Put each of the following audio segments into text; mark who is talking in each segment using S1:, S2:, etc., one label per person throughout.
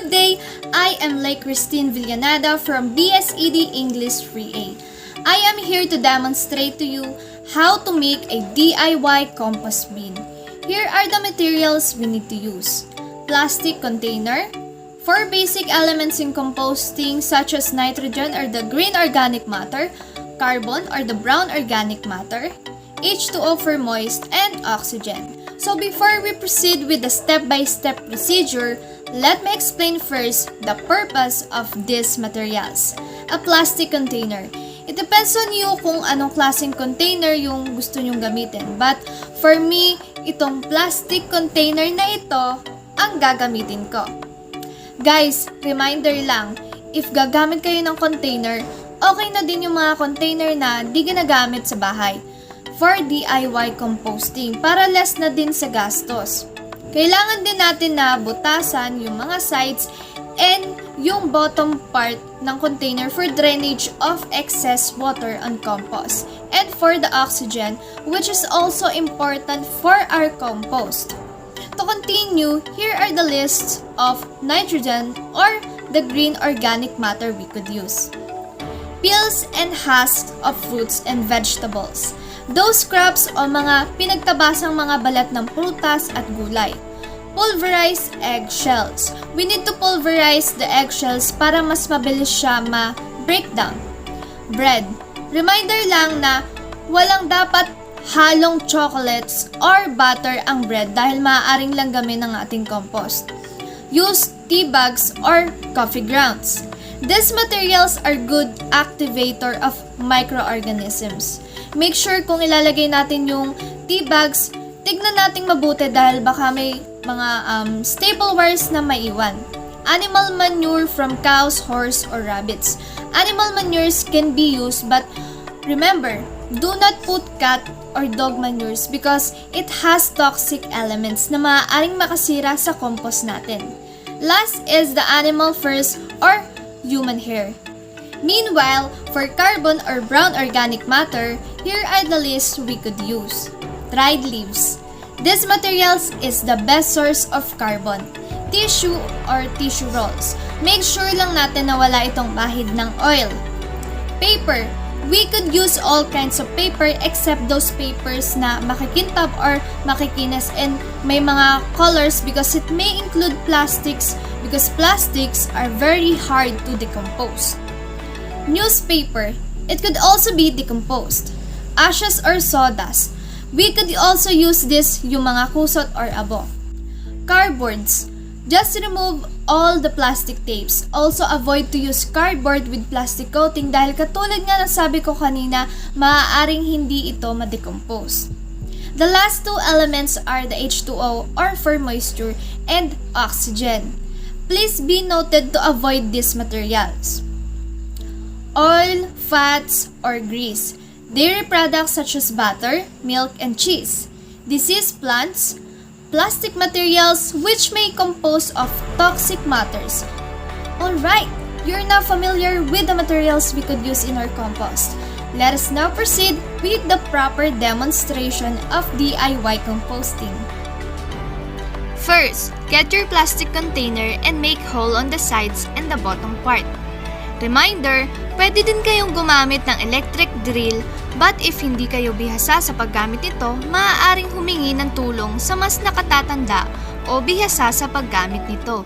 S1: Good day, I am Leigh Kristine Villanada from BSEd English 3A. I am here to demonstrate to you how to make a DIY compost bin. Here are the materials we need to use. Plastic container, 4 basic elements in composting such as nitrogen or the green organic matter, carbon or the brown organic matter, H2O for moist, and oxygen. So before we proceed with the step-by-step procedure, let me explain first the purpose of these materials. A plastic container. It depends on you kung anong klaseng container yung gusto nyong gamitin. But for me, itong plastic container na ito ang gagamitin ko. Guys, reminder lang, if gagamit kayo ng container, okay na din yung mga container na di ginagamit sa bahay for DIY composting para less na din sa gastos. Kailangan din natin na butasan yung mga sides and yung bottom part ng container for drainage of excess water on compost and for the oxygen, which is also important for our compost. To continue, here are the lists of nitrogen or the green organic matter we could use. Peels and husks of fruits and vegetables. Those scraps o mga pinagtabasang mga balat ng prutas at gulay. Pulverized eggshells. We need to pulverize the eggshells para mas mabilis siya ma-breakdown. Bread. Reminder lang na walang dapat halong chocolates or butter ang bread dahil maaaring langgamin ng ating compost. Use tea bags or coffee grounds. These materials are good activator of microorganisms. Make sure kung ilalagay natin yung tea bags, tignan nating mabuti dahil baka may mga staplewares na maiwan. Animal manure from cows, horse, or rabbits. Animal manures can be used but remember, do not put cat or dog manures because it has toxic elements na maaaring makasira sa compost natin. Last is the animal furs or human hair. Meanwhile, for carbon or brown organic matter, here are the lists we could use. Dried leaves. These materials is the best source of carbon. Tissue or tissue rolls. Make sure lang natin na wala itong bahid ng oil. Paper. We could use all kinds of paper except those papers na makikintab or makikinis and may mga colors because it may include plastics because plastics are very hard to decompose. Newspaper. It could also be decomposed. Ashes or sawdust. We could also use this yung mga kusot or abo. Cardboards. Just remove all the plastic tapes. Also avoid to use cardboard with plastic coating dahil katulad nga ng sabi ko kanina, maaaring hindi ito ma-decompose. The last two elements are the H2O or for moisture and oxygen. Please be noted to avoid these materials. Oil, fats, or grease. Dairy products such as butter, milk, and cheese. Diseased plants. Plastic materials which may compose of toxic matters. Alright, you're now familiar with the materials we could use in our compost. Let us now proceed with the proper demonstration of DIY composting. First, get your plastic container and make hole on the sides and the bottom part. Reminder, pwede din kayong gumamit ng electric drill but if hindi kayo bihasa sa paggamit nito, maaaring humingi ng tulong sa mas nakatatanda o bihasa sa paggamit nito.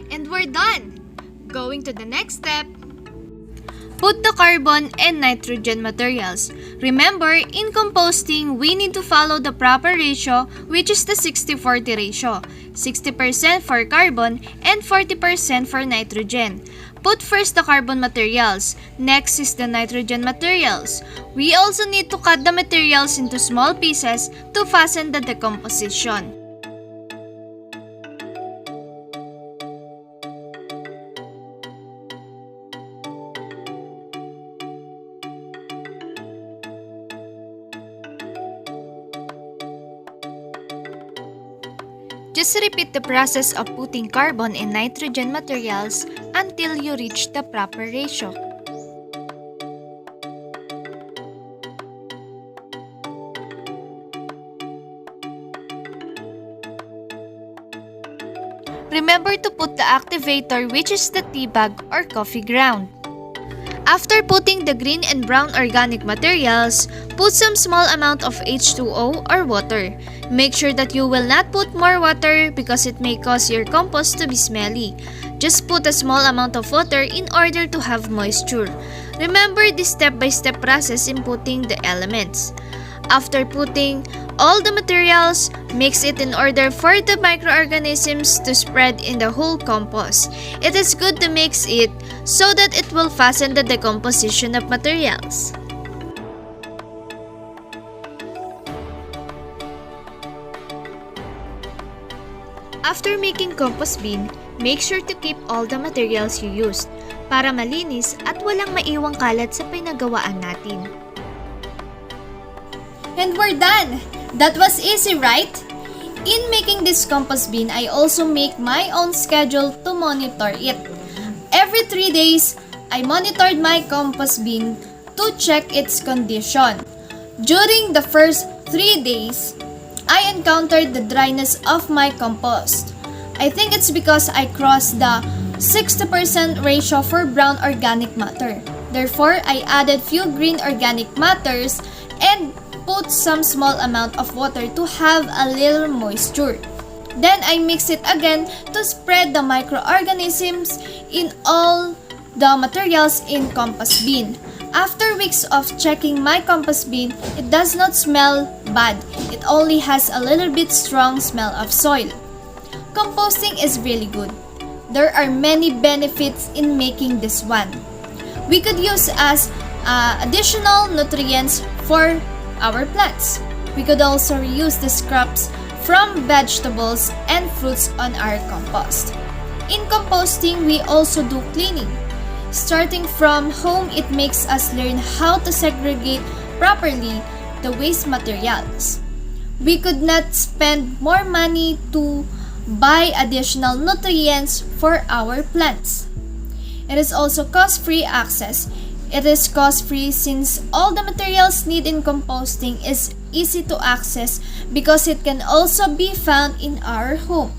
S1: And we're done! Going to the next step. Put the carbon and nitrogen materials. Remember, in composting, we need to follow the proper ratio which is the 60-40 ratio. 60% for carbon and 40% for nitrogen. Put first the carbon materials. Next is the nitrogen materials. We also need to cut the materials into small pieces to fasten the decomposition. Just repeat the process of putting carbon and nitrogen materials until you reach the proper ratio. Remember to put the activator, which is the tea bag or coffee ground. After putting the green and brown organic materials, put some small amount of H2O or water. Make sure that you will not put more water because it may cause your compost to be smelly. Just put a small amount of water in order to have moisture. Remember this step-by-step process in putting the elements. After putting all the materials, mix it in order for the microorganisms to spread in the whole compost. It is good to mix it so that it will fasten the decomposition of materials. After making compost bin, make sure to keep all the materials you used para malinis at walang maiwang kalat sa pinagawaan natin.
S2: And we're done! That was easy, right? In making this compost bin, I also make my own schedule to monitor it. Every 3 days, I monitored my compost bin to check its condition. During the first 3 days, I encountered the dryness of my compost. I think it's because I crossed the 60% ratio for brown organic matter. Therefore, I added few green organic matters and put some small amount of water to have a little moisture. Then I mix it again to spread the microorganisms in all the materials in compost bin. After weeks of checking my compost bin, it does not smell bad. It only has a little bit strong smell of soil. Composting is really good. There are many benefits in making this one. We could use as additional nutrients for our plants. We could also reuse the scraps from vegetables and fruits on our compost. In composting, we also do cleaning. Starting from home, it makes us learn how to segregate properly the waste materials. We could not spend more money to buy additional nutrients for our plants. It is also cost-free access. It is cost-free since all the materials needed in composting is easy to access because it can also be found in our home.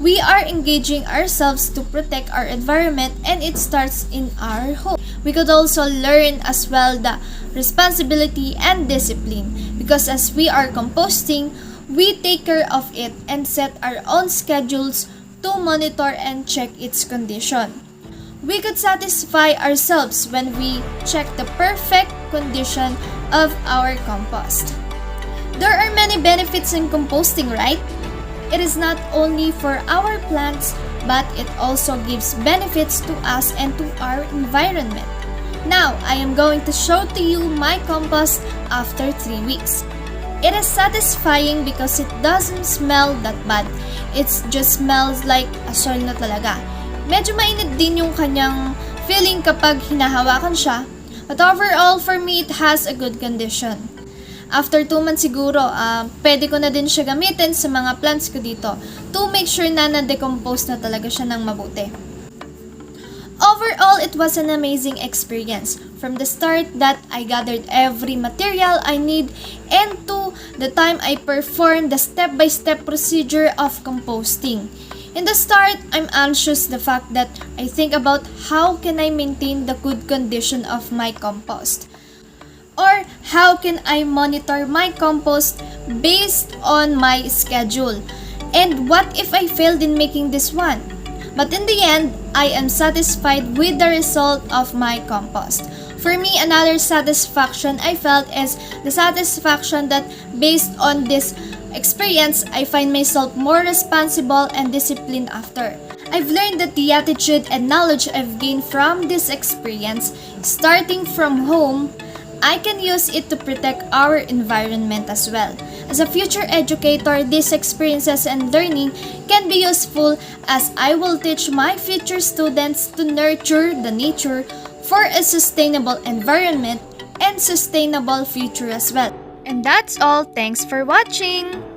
S2: We are engaging ourselves to protect our environment and it starts in our home. We could also learn as well the responsibility and discipline because as we are composting, we take care of it and set our own schedules to monitor and check its condition. We could satisfy ourselves when we check the perfect condition of our compost. There are many benefits in composting, right? It is not only for our plants, but it also gives benefits to us and to our environment. Now, I am going to show to you my compost after 3 weeks. It is satisfying because it doesn't smell that bad. It just smells like a soil na talaga. Medyo mainit din yung kanyang feeling kapag hinahawakan siya. But overall, for me, it has a good condition. After 2 months siguro, pwede ko na din siya gamitin sa mga plants ko dito to make sure na na-decompose na talaga siya ng mabuti. Overall, it was an amazing experience. From the start that I gathered every material I need and to the time I performed the step-by-step procedure of composting. In the start, I'm anxious the fact that I think about how can I maintain the good condition of my compost. Or how can I monitor my compost based on my schedule? And what if I failed in making this one? But in the end, I am satisfied with the result of my compost. For me, another satisfaction I felt is the satisfaction that based on this experience, I find myself more responsible and disciplined after. I've learned that the attitude and knowledge I've gained from this experience, starting from home, I can use it to protect our environment as well. As a future educator, these experiences and learning can be useful as I will teach my future students to nurture the nature for a sustainable environment and sustainable future as well.
S1: And that's all. Thanks for watching!